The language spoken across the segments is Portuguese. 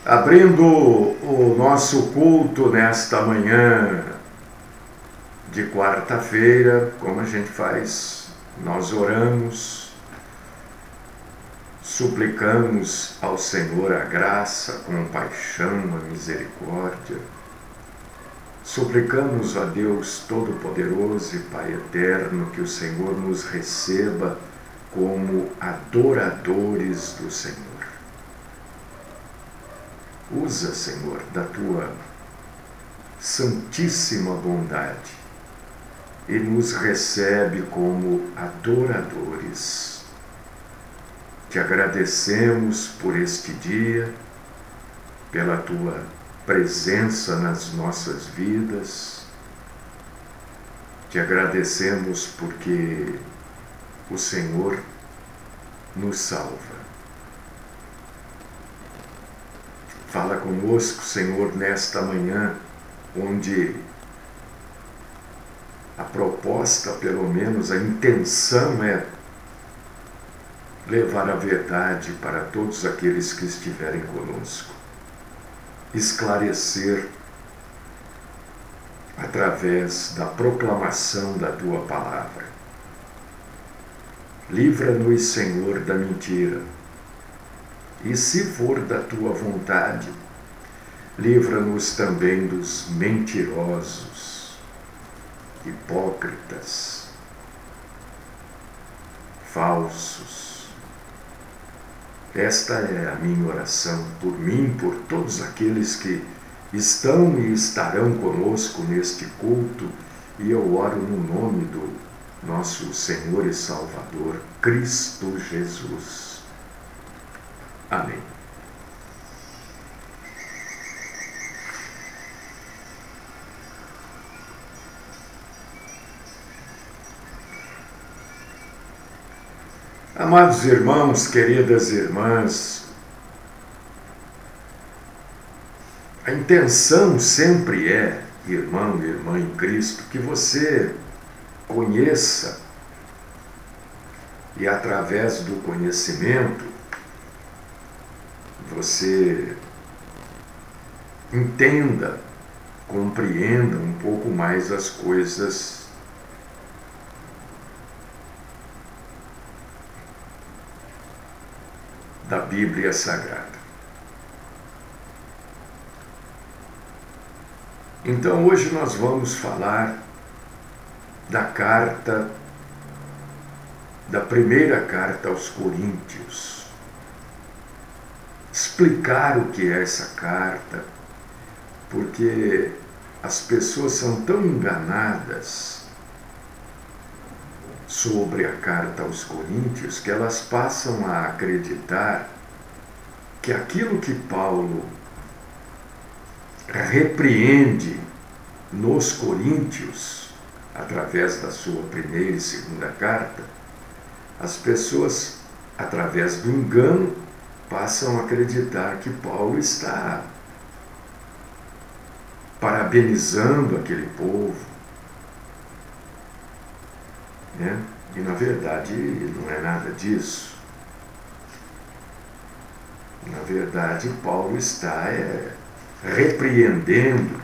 Abrindo o nosso culto nesta manhã de quarta-feira, como a gente faz, nós oramos, suplicamos ao Senhor a graça, a compaixão, a misericórdia. Suplicamos a Deus Todo-Poderoso e Pai Eterno que o Senhor nos receba como adoradores do Senhor. Usa, Senhor, da tua santíssima bondade e nos recebe como adoradores. Te agradecemos por este dia, pela tua presença nas nossas vidas. Te agradecemos porque o Senhor nos salva. Fala conosco, Senhor, nesta manhã, onde a proposta, pelo menos a intenção é levar a verdade para todos aqueles que estiverem conosco. Esclarecer através da proclamação da tua palavra. Livra-nos, Senhor, da mentira. E se for da tua vontade, livra-nos também dos mentirosos, hipócritas, falsos. Esta é a minha oração por mim, por todos aqueles que estão e estarão conosco neste culto, e eu oro no nome do nosso Senhor e Salvador, Cristo Jesus. Amém. Amados irmãos, queridas irmãs, a intenção sempre é, irmão e irmã em Cristo, que você conheça e, através do conhecimento, você entenda, compreenda um pouco mais as coisas da Bíblia Sagrada. Então, hoje nós vamos falar da primeira carta aos Coríntios. Explicar o que é essa carta, porque as pessoas são tão enganadas sobre a carta aos Coríntios que elas passam a acreditar que aquilo que Paulo repreende nos Coríntios, através da sua primeira e segunda carta, as pessoas, através do engano, passam a acreditar que Paulo está parabenizando aquele povo, né? E na verdade não é nada disso. Na verdade, Paulo está repreendendo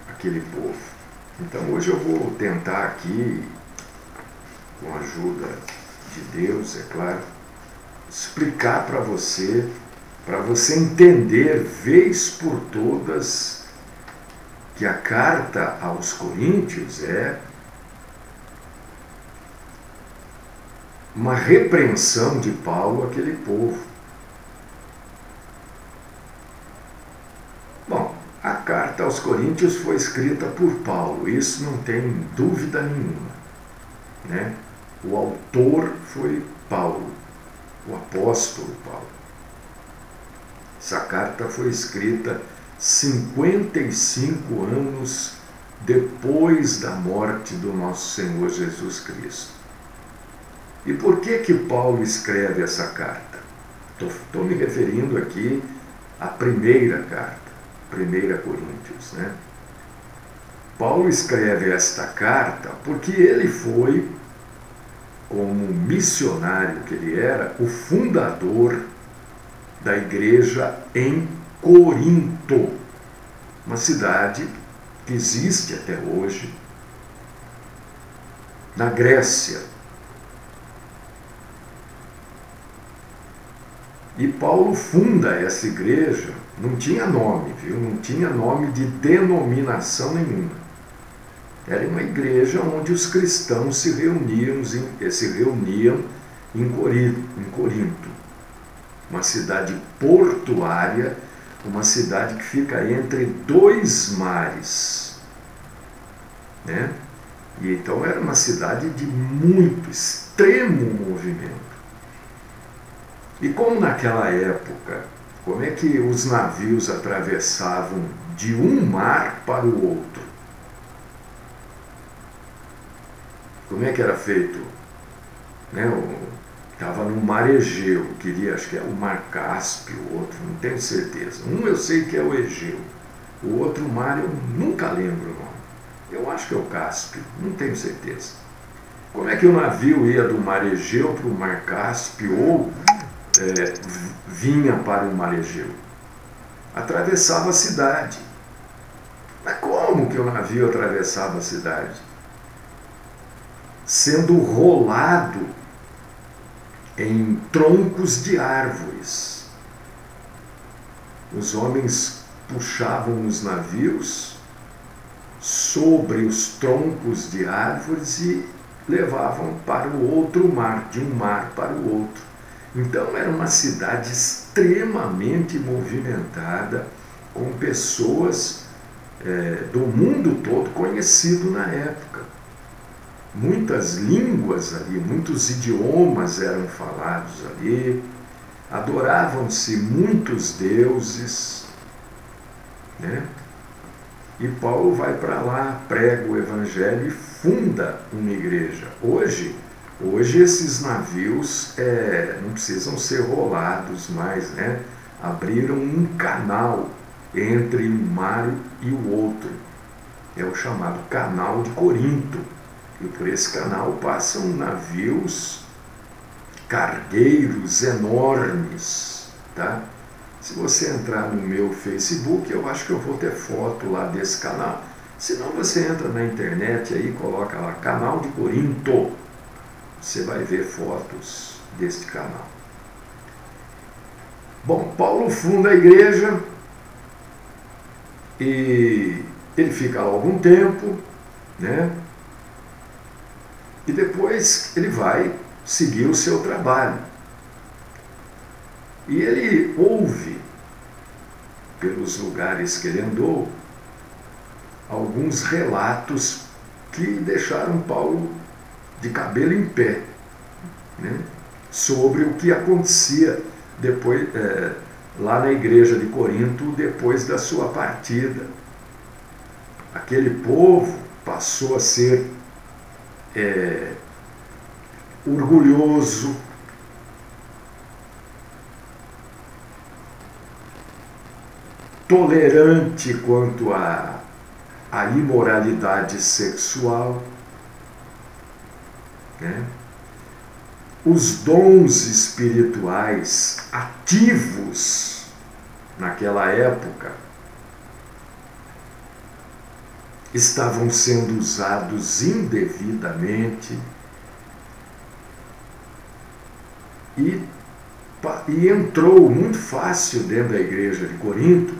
aquele povo. Então hoje eu vou tentar aqui, com a ajuda de Deus, é claro, explicar para você entender, vez por todas, que a carta aos Coríntios é uma repreensão de Paulo àquele povo. Bom, a carta aos Coríntios foi escrita por Paulo, isso não tem dúvida nenhuma, né? O autor foi Paulo, o apóstolo Paulo. Essa carta foi escrita 55 anos depois da morte do nosso Senhor Jesus Cristo. E por que Paulo escreve essa carta? Estou me referindo aqui à primeira carta, 1 Coríntios, né? Paulo escreve esta carta porque ele foi, como missionário que ele era, o fundador da igreja em Corinto, uma cidade que existe até hoje, na Grécia. E Paulo funda essa igreja, não tinha nome, viu? Não tinha nome de denominação nenhuma. Era uma igreja onde os cristãos se reuniam em Corinto, uma cidade portuária, uma cidade que fica entre dois mares, né? E então era uma cidade de muito, extremo movimento. E como naquela época, como é que os navios atravessavam de um mar para o outro? Como é que era feito? Né? Estava no mar Egeu, acho que é o mar Cáspio, o outro, não tenho certeza. Um eu sei que é o Egeu, o outro mar eu nunca lembro o nome. Eu acho que é o Cáspio, não tenho certeza. Como é que o navio ia do mar Egeu para o mar Cáspio ou vinha para o mar Egeu? Atravessava a cidade. Mas como que o navio atravessava a cidade? Sendo rolado em troncos de árvores. Os homens puxavam os navios sobre os troncos de árvores e levavam para o outro mar, de um mar para o outro. Então era uma cidade extremamente movimentada, com pessoas do mundo todo conhecido na época. Muitas línguas ali, muitos idiomas eram falados ali, adoravam-se muitos deuses, né? E Paulo vai para lá, prega o evangelho e funda uma igreja. Hoje esses navios não precisam ser rolados mais, né? Abriram um canal entre um mar e o outro. É o chamado Canal de Corinto. E por esse canal passam navios cargueiros enormes, tá? Se você entrar no meu Facebook, eu acho que eu vou ter foto lá desse canal. Se não, você entra na internet aí, coloca lá, Canal de Corinto. Você vai ver fotos deste canal. Bom, Paulo funda a igreja e ele fica lá algum tempo, né? E depois ele vai seguir o seu trabalho. E ele ouve, pelos lugares que ele andou, alguns relatos que deixaram Paulo de cabelo em pé, né? Sobre o que acontecia depois, lá na igreja de Corinto, depois da sua partida. Aquele povo passou a ser orgulhoso, tolerante quanto à imoralidade sexual, né? Os dons espirituais ativos naquela época estavam sendo usados indevidamente e entrou muito fácil dentro da igreja de Corinto,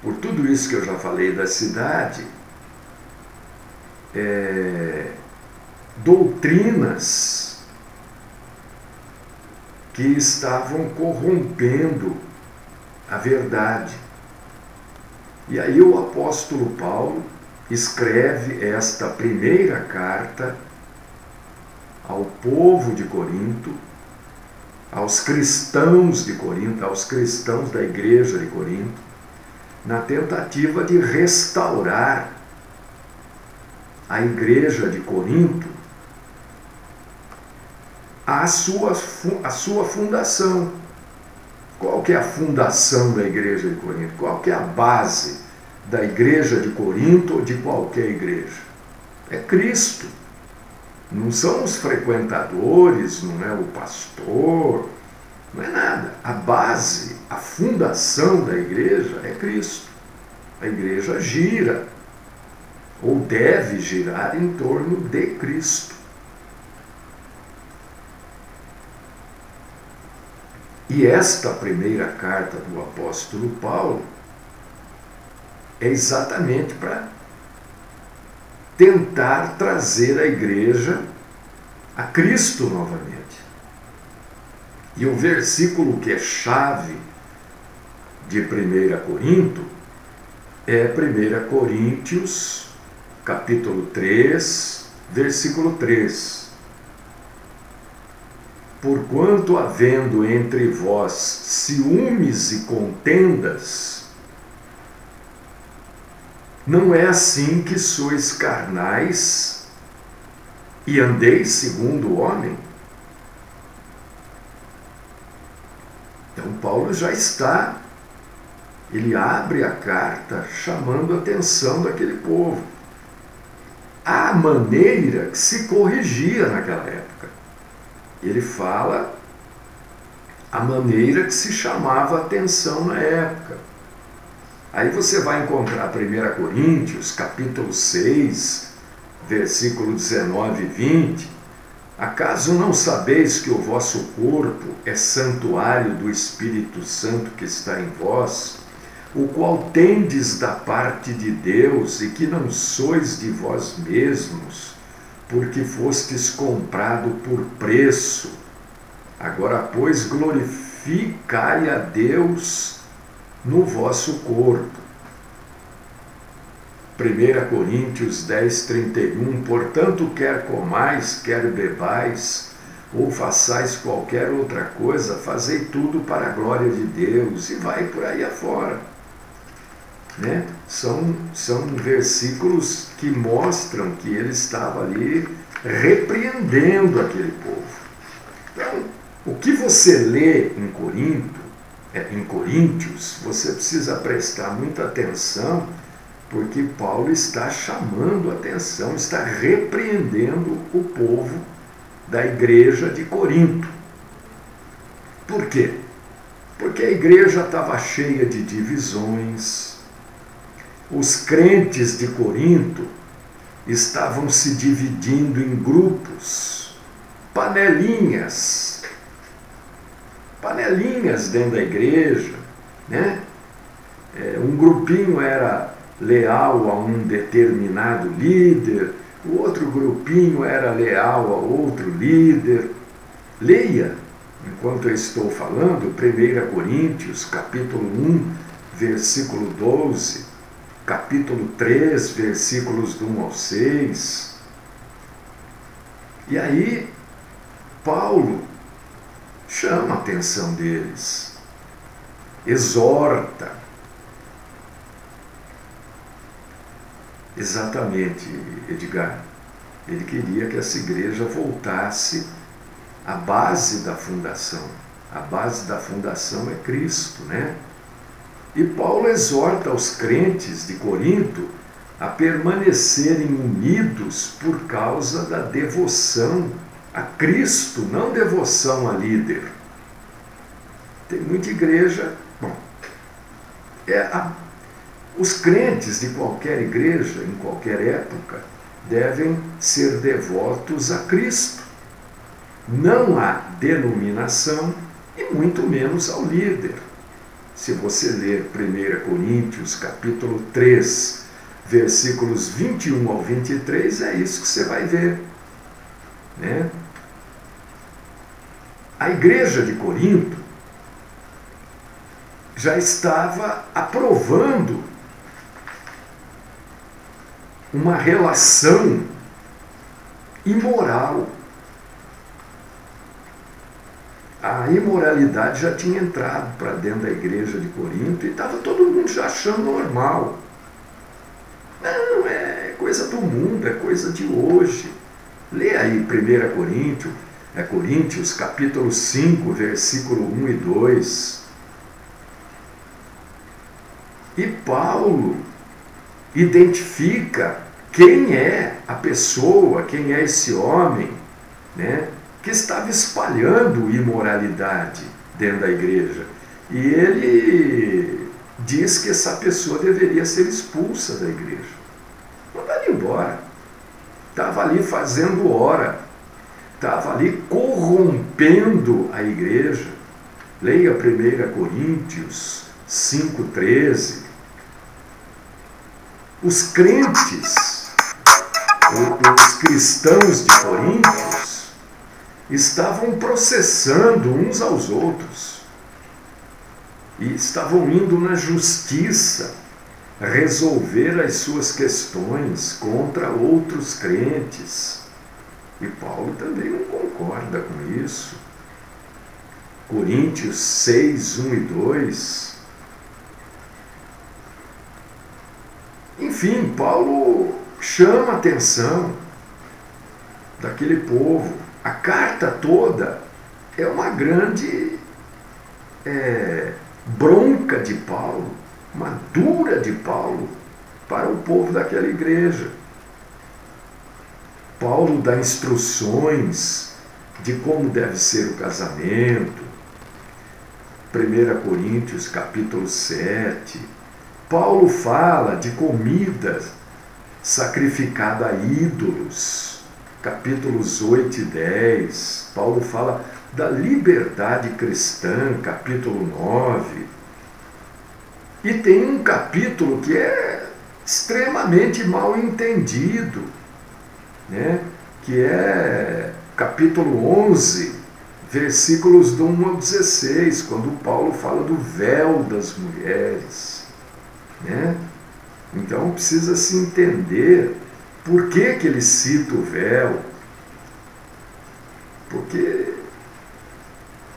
por tudo isso que eu já falei da cidade, doutrinas que estavam corrompendo a verdade. E aí o apóstolo Paulo escreve esta primeira carta ao povo de Corinto, aos cristãos de Corinto, aos cristãos da igreja de Corinto, na tentativa de restaurar a igreja de Corinto a sua fundação. Qual que é a fundação da igreja de Corinto? Qual que é a base da igreja de Corinto ou de qualquer igreja? É Cristo. Não são os frequentadores, não é o pastor, Não é nada. A base, a fundação da igreja é Cristo. A igreja gira, ou deve girar em torno de Cristo. E esta primeira carta do apóstolo Paulo é exatamente para tentar trazer a igreja a Cristo novamente. E o versículo que é chave de 1 Corinto é 1 Coríntios, capítulo 3, versículo 3. Porquanto havendo entre vós ciúmes e contendas, não é assim que sois carnais e andeis segundo o homem? Então Paulo já está, ele abre a carta chamando a atenção daquele povo. A maneira que se corrigia naquela época. Ele fala a maneira que se chamava a atenção na época. Aí você vai encontrar 1 Coríntios, capítulo 6, versículo 19 e 20. Acaso não sabeis que o vosso corpo é santuário do Espírito Santo que está em vós, o qual tendes da parte de Deus e que não sois de vós mesmos, porque fostes comprado por preço? Agora, pois, glorificai a Deus no vosso corpo. 1 Coríntios 10, 31. Portanto, quer comais, quer bebais, ou façais qualquer outra coisa, fazei tudo para a glória de Deus. E vai por aí afora. Né? São versículos que mostram que ele estava ali repreendendo aquele povo. Então, o que você lê em Coríntios, você precisa prestar muita atenção, porque Paulo está chamando a atenção, está repreendendo o povo da igreja de Corinto. Por quê? Porque a igreja estava cheia de divisões. Os crentes de Corinto estavam se dividindo em grupos, panelinhas dentro da igreja, né? Um grupinho era leal a um determinado líder, o outro grupinho era leal a outro líder. Leia, enquanto eu estou falando, 1 Coríntios, capítulo 1, versículo 12, capítulo 3, versículos do 1 ao 6. E aí, Paulo chama a atenção deles, exorta. Exatamente, Edgar. Ele queria que essa igreja voltasse à base da fundação. A base da fundação é Cristo, né? E Paulo exorta os crentes de Corinto a permanecerem unidos por causa da devoção a Cristo, não devoção a líder. Tem muita igreja. Bom, os crentes de qualquer igreja, em qualquer época, devem ser devotos a Cristo, não à denominação e muito menos ao líder. Se você ler 1 Coríntios, capítulo 3, versículos 21 ao 23, é isso que você vai ver, né? A igreja de Corinto já estava aprovando uma relação imoral. A imoralidade já tinha entrado para dentro da igreja de Corinto e estava todo mundo já achando normal. Não, é coisa do mundo, é coisa de hoje. Lê aí 1 Coríntios, capítulo 5, versículo 1 e 2. E Paulo identifica quem é a pessoa, quem é esse homem, né, que estava espalhando imoralidade dentro da igreja. E ele diz que essa pessoa deveria ser expulsa da igreja. Mandar embora. Estava ali fazendo hora. Estava ali corrompendo a igreja. Leia 1 Coríntios 5,13. Os crentes, os cristãos de Coríntios, estavam processando uns aos outros e estavam indo na justiça resolver as suas questões contra outros crentes. E Paulo também não concorda com isso. Coríntios 6, 1 e 2. Enfim, Paulo chama a atenção daquele povo. A carta toda é uma grande bronca de Paulo, uma dura de Paulo para o povo daquela igreja. Paulo dá instruções de como deve ser o casamento. 1 Coríntios capítulo 7. Paulo fala de comida sacrificada a ídolos, capítulos 8 e 10. Paulo fala da liberdade cristã, capítulo 9. E tem um capítulo que é extremamente mal entendido, né? Que é capítulo 11, versículos do 1 ao 16, quando Paulo fala do véu das mulheres, né? Então precisa se entender por que ele cita o véu. Porque,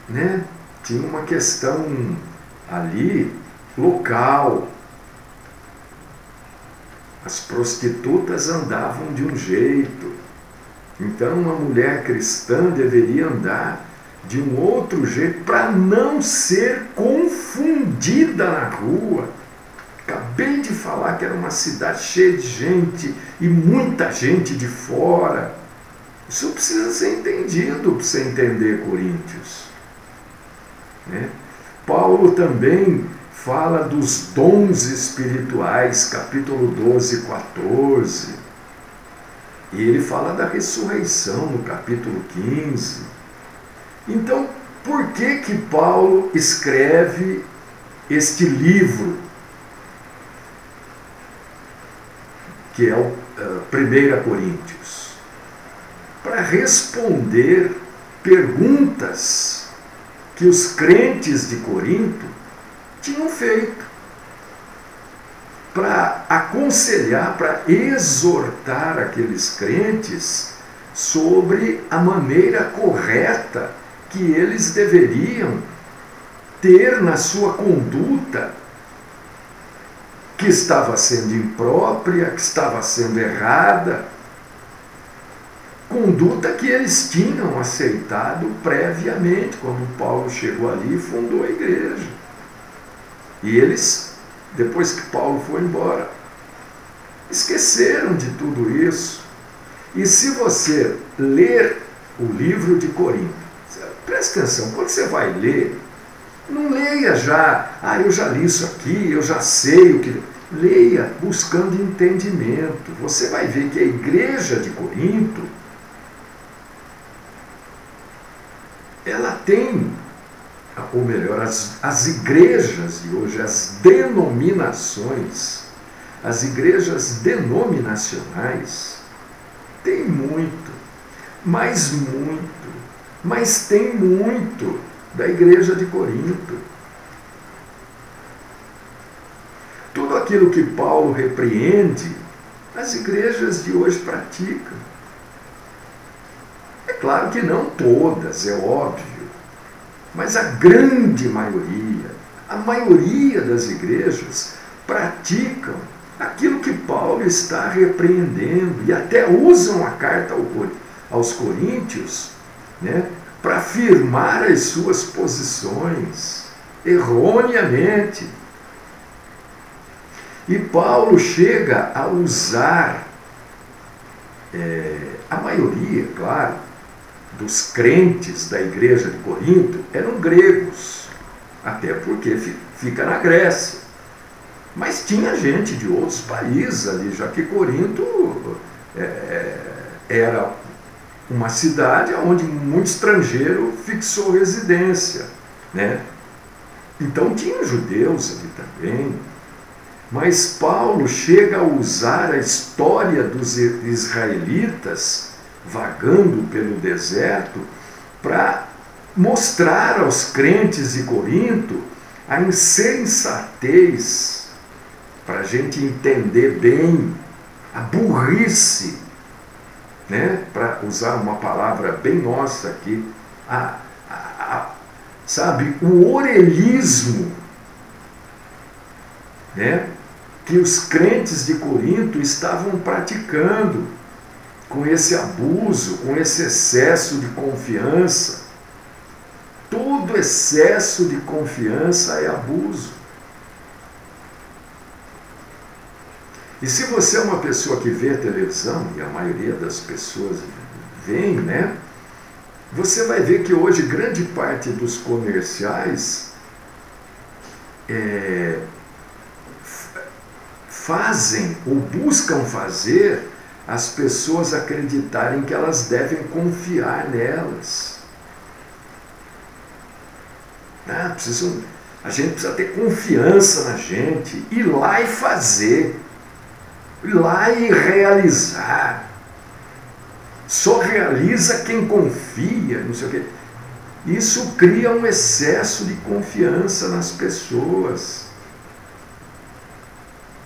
né, tinha uma questão ali local. As prostitutas andavam de um jeito, então uma mulher cristã deveria andar de um outro jeito para não ser confundida na rua. Acabei de falar que era uma cidade cheia de gente e muita gente de fora. Isso precisa ser entendido para você entender Coríntios, né? Paulo também fala dos dons espirituais, capítulo 12, 14. E ele fala da ressurreição no capítulo 15. Então, por que Paulo escreve este livro, que é o 1 Coríntios? Para responder perguntas que os crentes de Corinto tinham feito, para aconselhar, para exortar aqueles crentes sobre a maneira correta que eles deveriam ter na sua conduta, que estava sendo imprópria, que estava sendo errada, conduta que eles tinham aceitado previamente, quando Paulo chegou ali e fundou a igreja. E eles, depois que Paulo foi embora, esqueceram de tudo isso. E se você ler o livro de Corinto, preste atenção, quando você vai ler, não leia já, eu já li isso aqui, eu já sei o que... Leia buscando entendimento. Você vai ver que a igreja de Corinto, ela tem, ou melhor, as igrejas de hoje, as denominações, as igrejas denominacionais, tem muito, mas tem muito da igreja de Corinto. Tudo aquilo que Paulo repreende, as igrejas de hoje praticam. É claro que não todas, é óbvio, mas a grande maioria, a maioria das igrejas praticam aquilo que Paulo está repreendendo, e até usam a carta aos Coríntios, né, para afirmar as suas posições erroneamente. E Paulo chega a usar, a maioria, claro, dos crentes da igreja de Corinto eram gregos, até porque fica na Grécia. Mas tinha gente de outros países ali, já que Corinto era uma cidade onde muito estrangeiro fixou residência, né? Então tinha judeus ali também. Mas Paulo chega a usar a história dos israelitas vagando pelo deserto para mostrar aos crentes de Corinto a insensatez, para a gente entender bem a burrice, né? Para usar uma palavra bem nossa aqui, sabe, o orelhismo, né? Que os crentes de Corinto estavam praticando com esse abuso, com esse excesso de confiança. Todo excesso de confiança é abuso. E se você é uma pessoa que vê televisão, e a maioria das pessoas vêem, né? Você vai ver que hoje grande parte dos comerciais fazem ou buscam fazer as pessoas acreditarem que elas devem confiar nelas. A gente precisa ter confiança na gente, ir lá e fazer, ir lá e realizar. Só realiza quem confia, não sei o quê. Isso cria um excesso de confiança nas pessoas.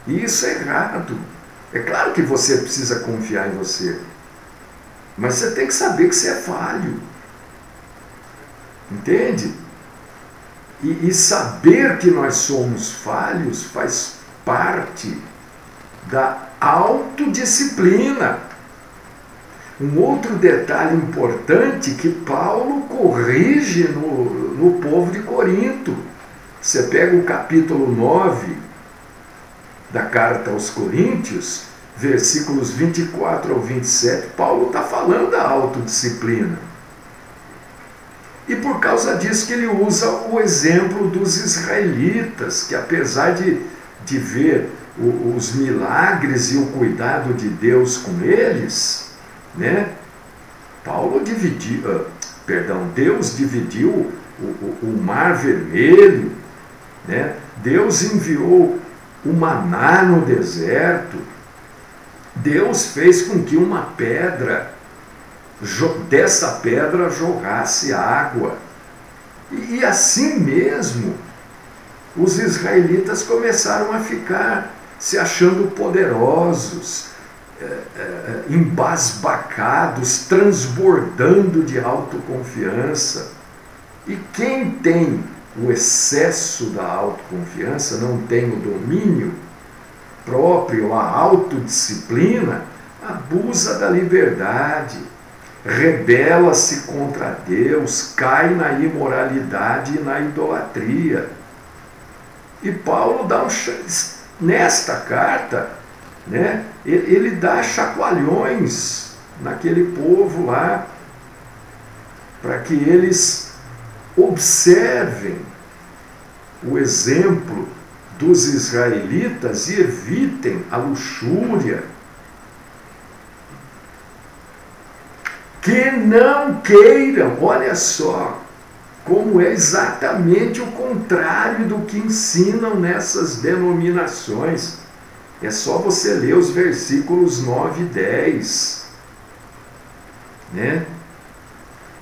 E isso é errado. É claro que você precisa confiar em você, mas você tem que saber que você é falho. Entende? E saber que nós somos falhos faz parte da autodisciplina. Um outro detalhe importante que Paulo corrige no povo de Corinto. Você pega o capítulo 9 da carta aos Coríntios, versículos 24 ao 27, Paulo está falando da autodisciplina. E por causa disso que ele usa o exemplo dos israelitas, que apesar de ver os milagres e o cuidado de Deus com eles, né? Deus dividiu o Mar Vermelho, né? Deus enviou o maná no deserto. Deus fez com que uma pedra, dessa pedra jorrasse água. E assim mesmo, os israelitas começaram a ficar se achando poderosos, embasbacados, transbordando de autoconfiança. E quem tem o excesso da autoconfiança, não tem o domínio próprio, a autodisciplina, abusa da liberdade, rebela-se contra Deus, cai na imoralidade e na idolatria. E Paulo dá nesta carta, né, ele dá chacoalhões naquele povo lá, para que eles observem o exemplo dos israelitas e evitem a luxúria. Que não queiram, olha só, como é exatamente o contrário do que ensinam nessas denominações. É só você ler os versículos 9 e 10. Né?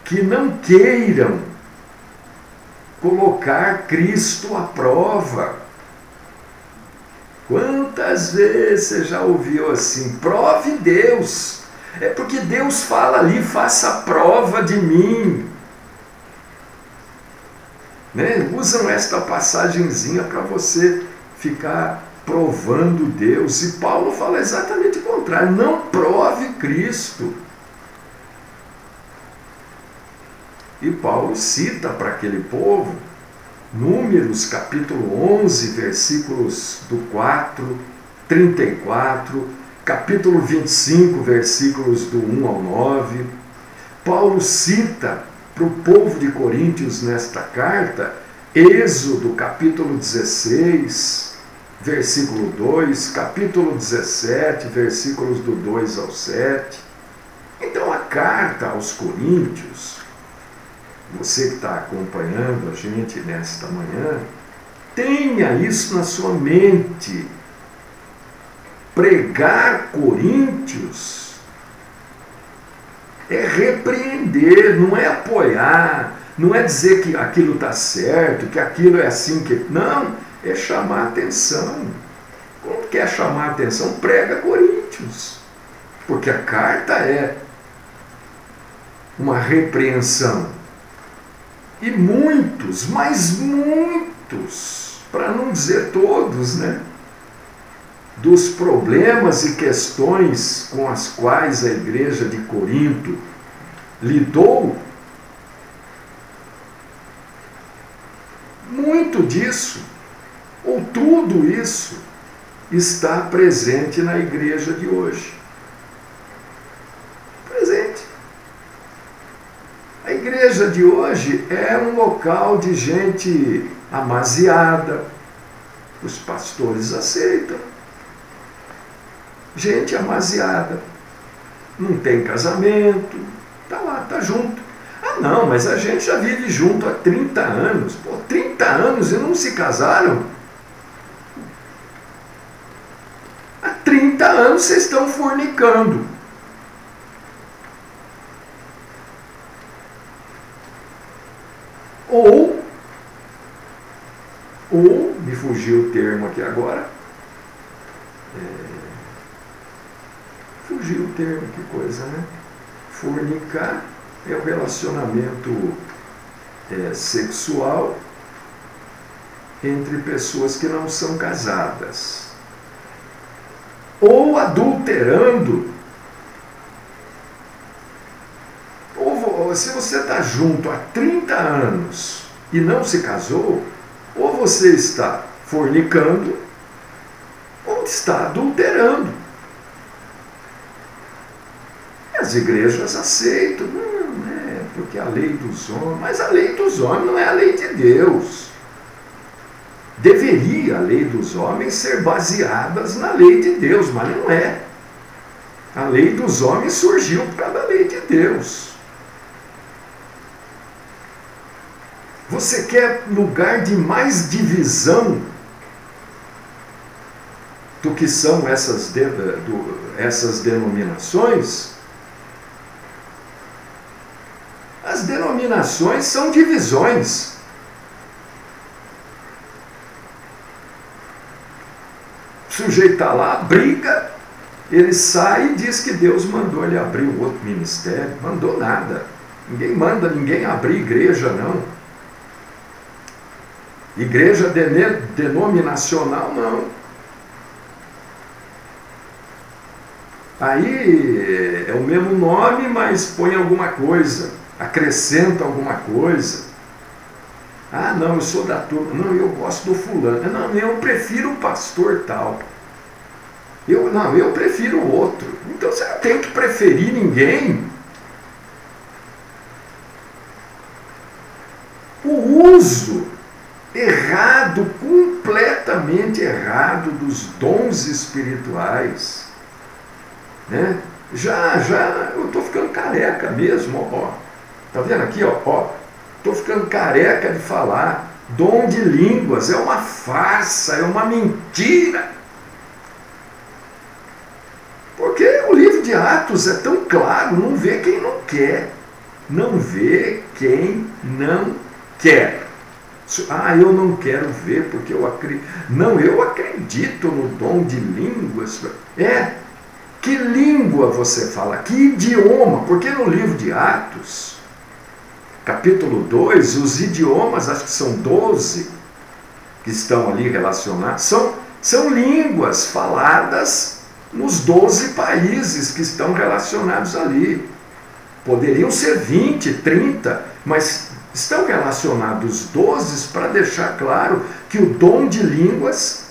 Que não queiram colocar Cristo à prova. Quantas vezes você já ouviu assim? Prove Deus. É porque Deus fala ali, faça prova de mim. Né? Usam esta passagenzinha para você ficar provando Deus. E Paulo fala exatamente o contrário. Não prove Cristo. E Paulo cita para aquele povo Números capítulo 11, versículos do 4, 34, capítulo 25, versículos do 1 ao 9, Paulo cita para o povo de Coríntios nesta carta, Êxodo capítulo 16, versículo 2, capítulo 17, versículos do 2 ao 7. Então a carta aos Coríntios, você que está acompanhando a gente nesta manhã, tenha isso na sua mente. Pregar Coríntios é repreender, não é apoiar, não é dizer que aquilo está certo, que aquilo é assim, que não, é chamar atenção. Quando quer chamar atenção, prega Coríntios, porque a carta é uma repreensão. E muitos, mas muitos, para não dizer todos, né, dos problemas e questões com as quais a igreja de Corinto lidou, muito disso, ou tudo isso, está presente na igreja de hoje. Presente. A igreja de hoje é um local de gente amaziada, os pastores aceitam. Gente amaziada, não tem casamento, está lá, está junto. Ah não, mas a gente já vive junto há 30 anos. Pô, 30 anos e não se casaram? Há 30 anos vocês estão fornicando. Ou, me fugiu o termo aqui agora, fugiu o termo, que coisa, né? Fornicar é o relacionamento sexual entre pessoas que não são casadas. Ou adulterando. Ou se você está junto há 30 anos e não se casou, ou você está fornicando, ou está adulterando. As igrejas aceitam, não, porque a lei dos homens, mas a lei dos homens não é a lei de Deus. Deveria a lei dos homens ser baseada na lei de Deus, mas não é. A lei dos homens surgiu por causa da lei de Deus. Você quer lugar de mais divisão do que são essas denominações? As denominações são divisões. O sujeito está lá, briga, ele sai e diz que Deus mandou ele abrir um outro ministério. Mandou nada. Ninguém manda ninguém abrir igreja, não. Igreja denominacional, não. Aí é o mesmo nome, mas põe alguma coisa, acrescenta alguma coisa. Ah, não, eu sou da turma. Não, eu gosto do fulano. Não, eu prefiro o pastor tal. Eu prefiro o outro. Então você não tem que preferir ninguém. O uso errado, completamente errado dos dons espirituais, né? Eu estou ficando careca mesmo, ó. Tá vendo aqui, ó? Estou ficando careca de falar. Dom de línguas é uma farsa, é uma mentira. Porque o livro de Atos é tão claro, não vê quem não quer. Não vê quem não quer. Ah, eu não quero ver porque eu acredito. Não, eu acredito no dom de línguas. Que língua você fala? Que idioma? Porque no livro de Atos, capítulo 2, os idiomas, acho que são 12, que estão ali relacionados, são línguas faladas nos 12 países que estão relacionados ali. Poderiam ser 20, 30, mas estão relacionados 12 para deixar claro que o dom de línguas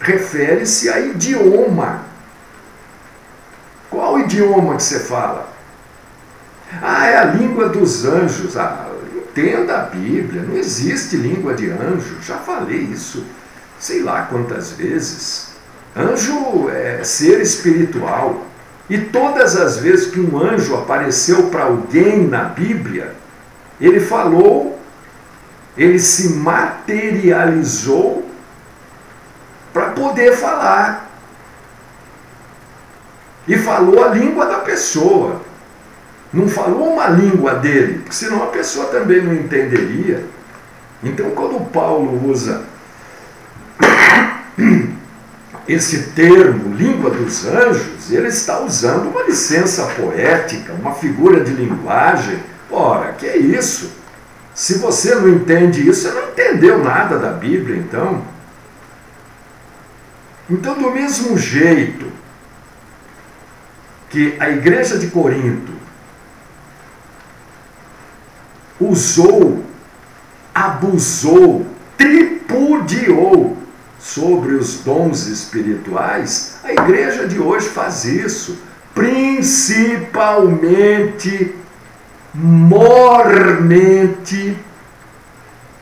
refere-se a idioma. Qual idioma que você fala? Ah, é a língua dos anjos. Ah, entenda a Bíblia, não existe língua de anjo. Já falei isso, sei lá quantas vezes. Anjo é ser espiritual. E todas as vezes que um anjo apareceu para alguém na Bíblia, ele falou, ele se materializou para poder falar. E falou a língua da pessoa. Não falou uma língua dele, porque senão a pessoa também não entenderia. Então, quando Paulo usa esse termo, língua dos anjos, ele está usando uma licença poética, uma figura de linguagem. Ora, que é isso? Se você não entende isso, você não entendeu nada da Bíblia, então. Então, do mesmo jeito que a igreja de Corinto usou, abusou, tripudiou sobre os dons espirituais, a igreja de hoje faz isso, principalmente, mormente,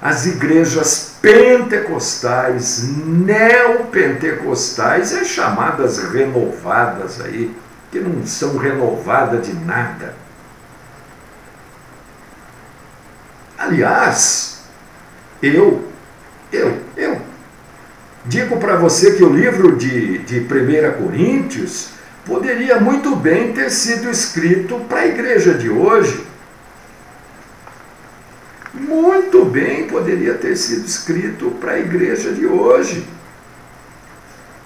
as igrejas pentecostais, neopentecostais, as chamadas renovadas aí, que não são renovadas de nada. Aliás, eu digo para você que o livro de 1 Coríntios poderia muito bem ter sido escrito para a igreja de hoje. Muito bem poderia ter sido escrito para a igreja de hoje.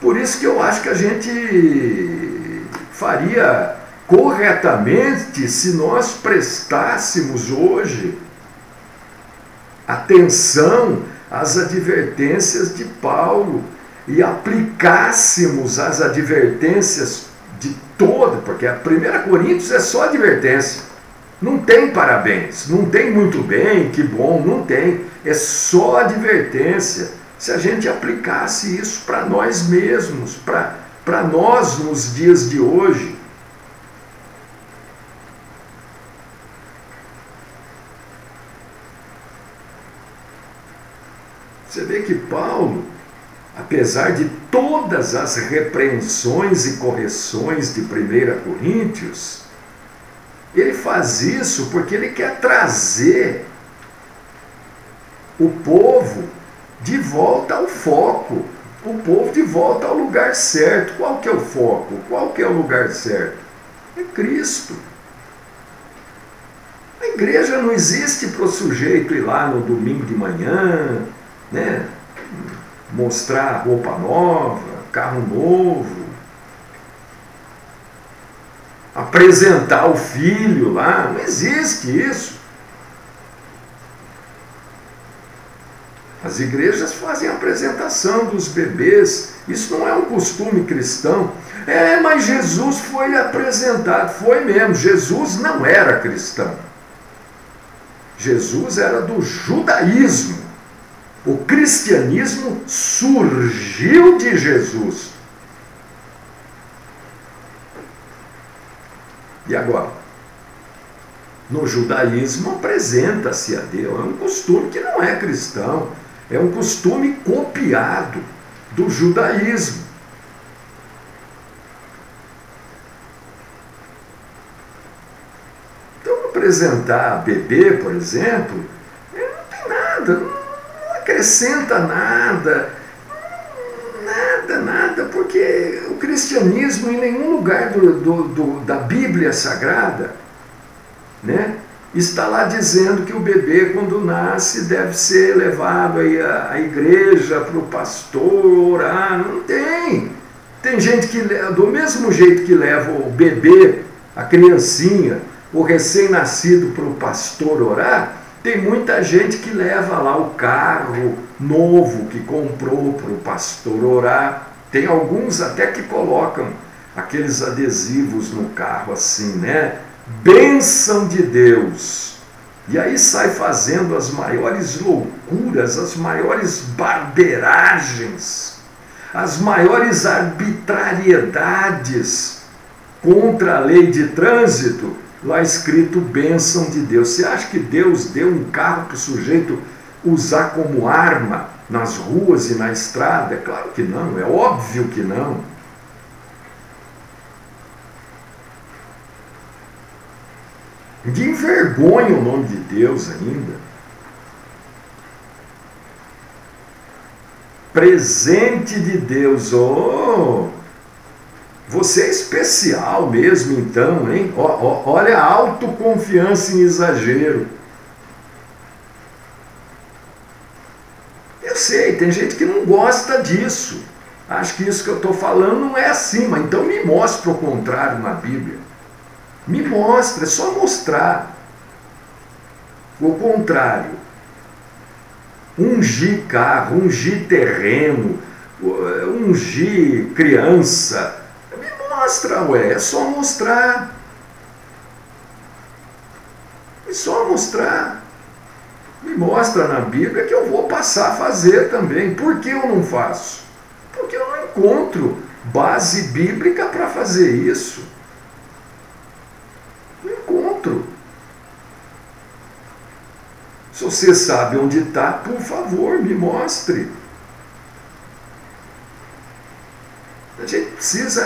Por isso que eu acho que a gente faria corretamente se nós prestássemos hoje atenção às advertências de Paulo e aplicássemos as advertências de todo, porque a 1 Coríntios é só advertência. Não tem parabéns, não tem muito bem, que bom, não tem. É só advertência. Se a gente aplicasse isso para nós mesmos, para nós nos dias de hoje. Você vê que Paulo, apesar de todas as repreensões e correções de 1 Coríntios, ele faz isso porque ele quer trazer o povo de volta ao foco, o povo de volta ao lugar certo. Qual que é o foco? Qual que é o lugar certo? É Cristo. A igreja não existe para o sujeito ir lá no domingo de manhã, né, mostrar roupa nova, carro novo, apresentar o filho lá. Não existe isso. As igrejas fazem a apresentação dos bebês. Isso não é um costume cristão. Mas Jesus foi apresentado. Foi mesmo. Jesus não era cristão. Jesus era do judaísmo. O cristianismo surgiu de Jesus. E agora? No judaísmo apresenta-se a Deus. É um costume que não é cristão. É um costume copiado do judaísmo. Então, apresentar bebê, por exemplo, não tem nada, não acrescenta nada, porque o cristianismo em nenhum lugar da Bíblia Sagrada, né, está lá dizendo que o bebê, quando nasce, deve ser levado aí à igreja, para o pastor orar. Não tem. Tem gente que, do mesmo jeito que leva o bebê, a criancinha, o recém-nascido para o pastor orar, tem muita gente que leva lá o carro novo que comprou para o pastor orar. Tem alguns até que colocam aqueles adesivos no carro assim, né? Bênção de Deus. E aí sai fazendo as maiores loucuras, as maiores barbeiragens, as maiores arbitrariedades contra a lei de trânsito, lá escrito bênção de Deus. Você acha que Deus deu um carro para o sujeito usar como arma nas ruas e na estrada? É claro que não, é óbvio que não. De envergonha o nome de Deus ainda. Presente de Deus. Oh, você é especial mesmo então, hein? Olha a autoconfiança em exagero. Eu sei, tem gente que não gosta disso. Acho que isso que eu estou falando não é assim, mas então me mostra o contrário na Bíblia. Me mostra, é só mostrar o contrário. Ungir carro, ungir terreno, ungir criança. Me mostra, ué, é só mostrar. É só mostrar. Me mostra na Bíblia que eu vou passar a fazer também. Por que eu não faço? Porque eu não encontro base bíblica para fazer isso. Não encontro. Se você sabe onde está, por favor, me mostre. A gente precisa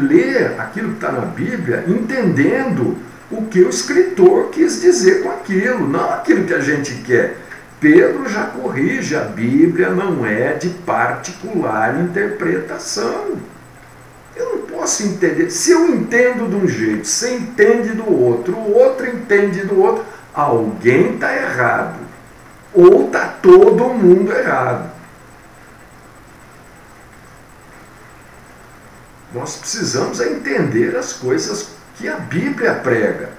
ler aquilo que está na Bíblia, entendendo o que o escritor quis dizer com aquilo, não aquilo que a gente quer. Pedro já corrige, a Bíblia não é de particular interpretação. Eu não posso entender. Se eu entendo de um jeito, você entende do outro, o outro entende do outro, alguém está errado. Ou está todo mundo errado. Nós precisamos entender as coisas que a Bíblia prega.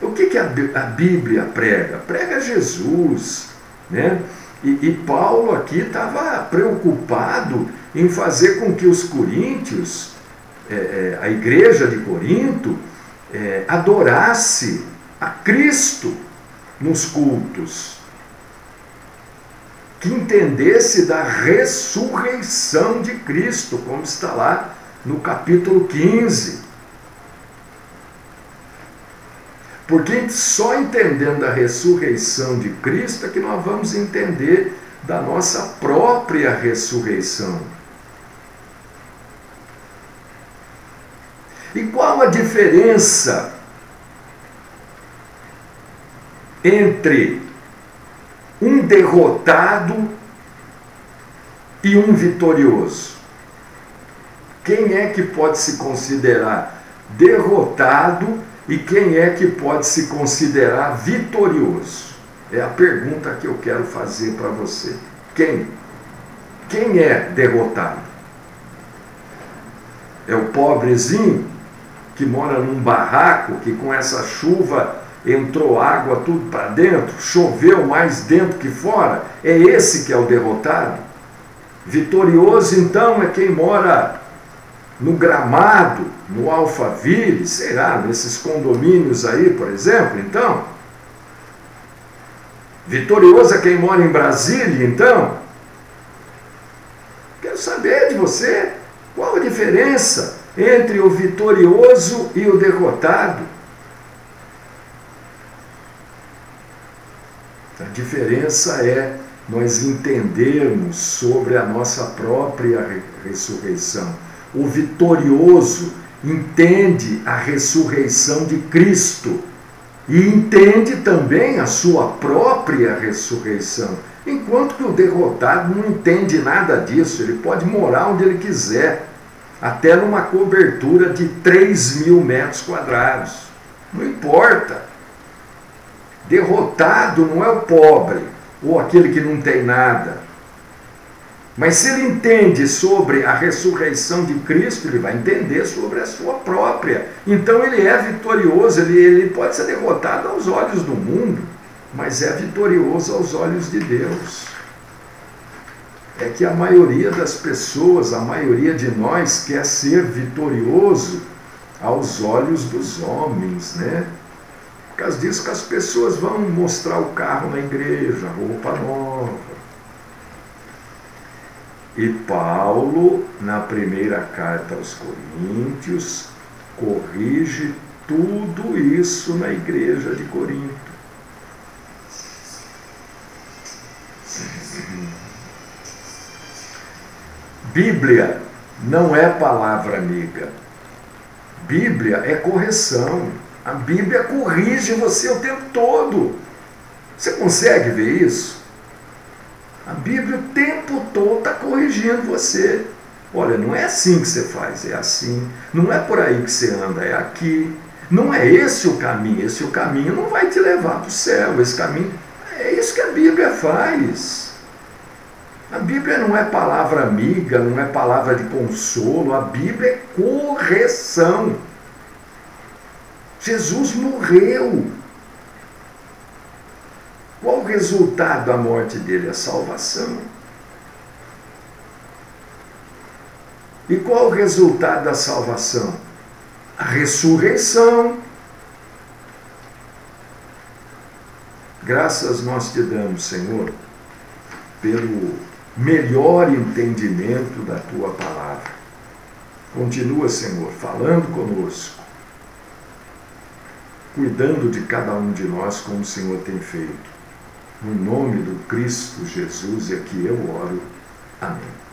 O que a Bíblia prega? Prega Jesus, né? E Paulo aqui estava preocupado em fazer com que os coríntios, a igreja de Corinto, adorasse a Cristo nos cultos, que entendesse da ressurreição de Cristo, como está lá no capítulo 15. Porque só entendendo a ressurreição de Cristo é que nós vamos entender da nossa própria ressurreição. E qual a diferença entre um derrotado e um vitorioso? Quem é que pode se considerar derrotado e quem é que pode se considerar vitorioso? É a pergunta que eu quero fazer para você. Quem? Quem é derrotado? É o pobrezinho que mora num barraco, que com essa chuva entrou água tudo para dentro, choveu mais dentro que fora? É esse que é o derrotado? Vitorioso, então, é quem mora no Gramado, no Alphaville, sei lá, nesses condomínios aí, por exemplo, então. Vitorioso é quem mora em Brasília, então. Quero saber de você, qual a diferença entre o vitorioso e o derrotado? A diferença é nós entendermos sobre a nossa própria ressurreição. O vitorioso entende a ressurreição de Cristo e entende também a sua própria ressurreição, enquanto que o derrotado não entende nada disso. Ele pode morar onde ele quiser, até numa cobertura de 3.000 metros quadrados. Não importa. Derrotado não é o pobre ou aquele que não tem nada. Mas se ele entende sobre a ressurreição de Cristo, ele vai entender sobre a sua própria. Então ele é vitorioso, ele pode ser derrotado aos olhos do mundo, mas é vitorioso aos olhos de Deus. É que a maioria das pessoas, a maioria de nós quer ser vitorioso aos olhos dos homens, né? Por causa disso que as pessoas vão mostrar o carro na igreja, roupa nova. E Paulo, na primeira carta aos Coríntios, corrige tudo isso na igreja de Corinto. Bíblia não é palavra amiga. Bíblia é correção. A Bíblia corrige você o tempo todo. Você consegue ver isso? A Bíblia o tempo todo está corrigindo você. Olha, não é assim que você faz, é assim. Não é por aí que você anda, é aqui. Não é esse o caminho. Esse o caminho não vai te levar para o céu. Esse caminho, é isso que a Bíblia faz. A Bíblia não é palavra amiga, não é palavra de consolo. A Bíblia é correção. Jesus morreu. Qual o resultado da morte dele? A salvação. E qual o resultado da salvação? A ressurreição. Graças nós te damos, Senhor, pelo melhor entendimento da tua palavra. Continua, Senhor, falando conosco, cuidando de cada um de nós como o Senhor tem feito. No nome do Cristo Jesus é que eu oro. Amém.